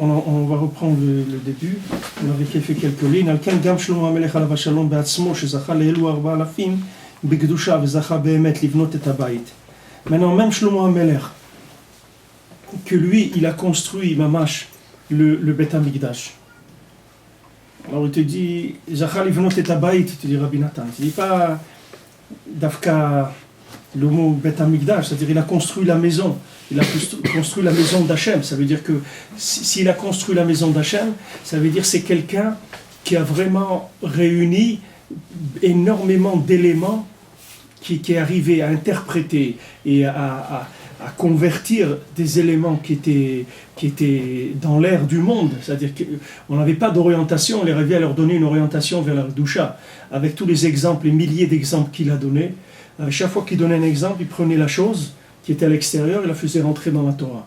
On va reprendre le début. On avait fait quelques lignes. Alken gam Shlomo HaMelech alav hashalom be'atzmo shezacha le'elu 4,000 b'kedusha vezacha be'emet livnot et habayit. Maintenant, même Shlomo HaMelech, que lui, il a construit, mamash, le Beth Amikdash. Alors il te dit, zacha livnot et habayit, il te dit Rabbi Nathan. Il ne dit pas Dafka le mot Beth Amikdash, c'est-à-dire il a construit la maison. Il a construit la maison d'Hachem. Ça veut dire que s'il a construit la maison d'Hachem, ça veut dire que c'est quelqu'un qui a vraiment réuni énormément d'éléments qui est arrivé à interpréter et à convertir des éléments qui étaient dans l'air du monde. C'est-à-dire qu'on n'avait pas d'orientation, on est arrivé à leur donner une orientation vers la Kedusha. Avec tous les exemples, les milliers d'exemples qu'il a donnés, chaque fois qu'il donnait un exemple, il prenait la chose qui était à l'extérieur et la faisait rentrer dans la Torah.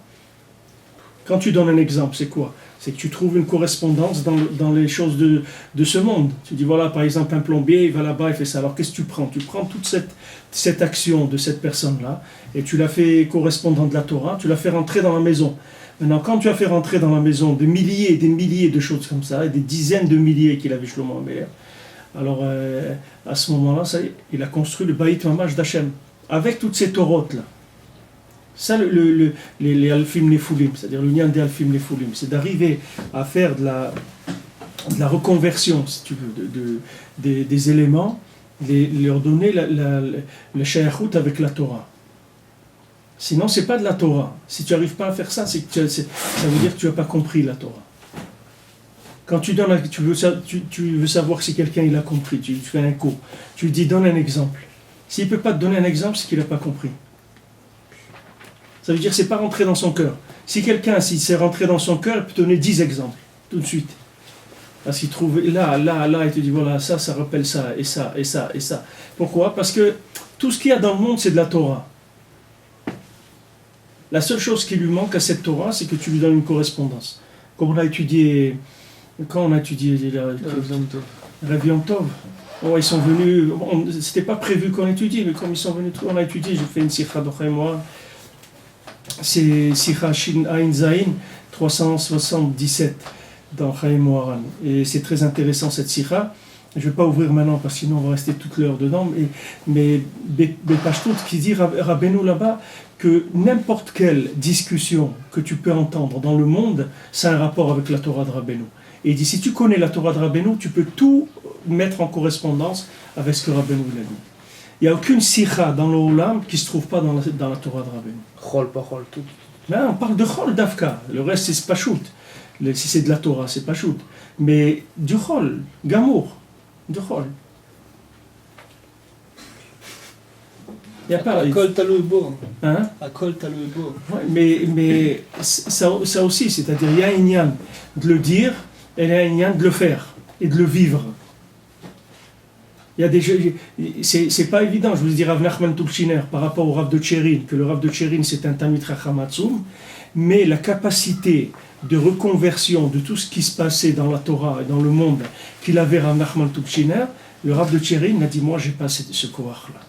Quand tu donnes un exemple, c'est quoi? C'est que tu trouves une correspondance dans les choses de ce monde. Tu dis, voilà, par exemple, un plombier, il va là-bas, il fait ça. Alors, qu'est-ce que tu prends? Tu prends toute cette action de cette personne-là et tu la fais correspondant de la Torah, tu la fais rentrer dans la maison. Maintenant, quand tu as fait rentrer dans la maison des milliers et des milliers de choses comme ça, et des dizaines de milliers qu'il avait Shlomo HaMelech, alors, à ce moment-là, ça y est, il a construit le Bayit Mamash d'Hachem, avec toutes ces Torotes-là. Ça, les Alfim Nefulim, c'est-à-dire le lien des Alfim Nefulim, c'est d'arriver à faire de la reconversion, si tu veux, des éléments, leur donner le Shayachut avec la Torah. Sinon, c'est pas de la Torah. Si tu n'arrives pas à faire ça, ça veut dire que tu n'as pas compris la Torah. Quand tu veux savoir si quelqu'un il a compris, tu fais un cours, tu lui dis donne un exemple. S'il ne peut pas te donner un exemple, c'est qu'il n'a pas compris. Ça veut dire que ce n'est pas rentré dans son cœur. Si quelqu'un, s'il s'est rentré dans son cœur, il peut te donner 10 exemples, tout de suite. Parce qu'il trouve là, il te dit voilà, ça rappelle ça, et ça, et ça, et ça. Pourquoi? Parce que tout ce qu'il y a dans le monde, c'est de la Torah. La seule chose qui lui manque à cette Torah, c'est que tu lui donnes une correspondance. Comme on a étudié, quand on a étudié Rav Yom Tov, ils sont venus, c'était pas prévu qu'on étudie, mais comme ils sont venus, on a étudié, j'ai fait une sikha d'Ocha et moi, c'est sikha Shin Ain Zain 377 dans Chaim Moharan. Et c'est très intéressant cette sikha. Je ne vais pas ouvrir maintenant parce que sinon on va rester toute l'heure dedans, mais Bepashtout qui dit Rabbeinu là-bas que n'importe quelle discussion que tu peux entendre dans le monde, ça a un rapport avec la Torah de Rabbeinu. Et il dit si tu connais la Torah de Rabbeinu, tu peux tout mettre en correspondance avec ce que Rabbeinu a dit. Il n'y a aucune sikha dans l'Olam qui ne se trouve pas dans la Torah de Rabbeinu. Chol, pas chol, tout. Là, on parle de chol d'Afka, le reste c'est Pashut. Si c'est de la Torah, c'est Pashut. Mais du chol, gamour. De chol. Il n'y a pas. Akol taloubo. Hein? Akol taloubo. Ouais, mais ça aussi, c'est-à-dire il y a un inyan de le dire et il y a un inyan de le faire et de le vivre. Il y a des jeux, c'est pas évident. Je vous dis Rav Nachman Tulshiner par rapport au Rav de Tchérin, que le Rav de Tchérin c'est un Talmid Chacham Atzum, mais la capacité de reconversion de tout ce qui se passait dans la Torah et dans le monde qu'il avait Rav Nachman Tulshiner, le Rav de Tchérin a dit moi j'ai pas ce koach-là.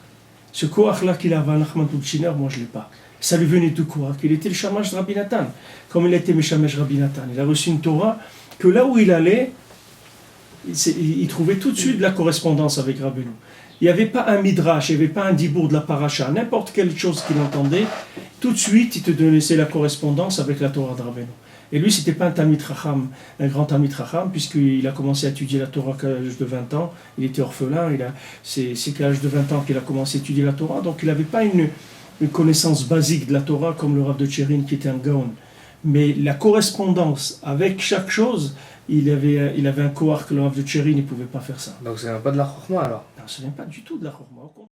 Ce koach-là qu'il a Rav Nachman Tulshiner, moi je l'ai pas. Ça lui venait de quoi? Qu'il était le shamash de Rabbi Nathan. Comme il était le shamash de Rabbi Nathan. Il a reçu une Torah que là où il allait, il trouvait tout de suite de la correspondance avec Rabbeinu. Il n'y avait pas un midrash, il n'y avait pas un dibour de la paracha, n'importe quelle chose qu'il entendait, tout de suite il te donnait la correspondance avec la Torah de Rabbeinu. Et lui, c'était pas un Talmid Chacham, un grand Talmid Chacham, puisqu'il a commencé à étudier la Torah qu'à l'âge de 20 ans, il était orphelin, c'est qu'à l'âge de 20 ans qu'il a commencé à étudier la Torah, donc il n'avait pas une connaissance basique de la Torah comme le Rav de Tchérin qui était un Gaon. Mais la correspondance avec chaque chose, il avait un koach que le Rav de Tchérin ne pouvait pas faire ça. Donc ça vient pas de la chokhma alors? Non, ce n'est pas du tout de la chokhma.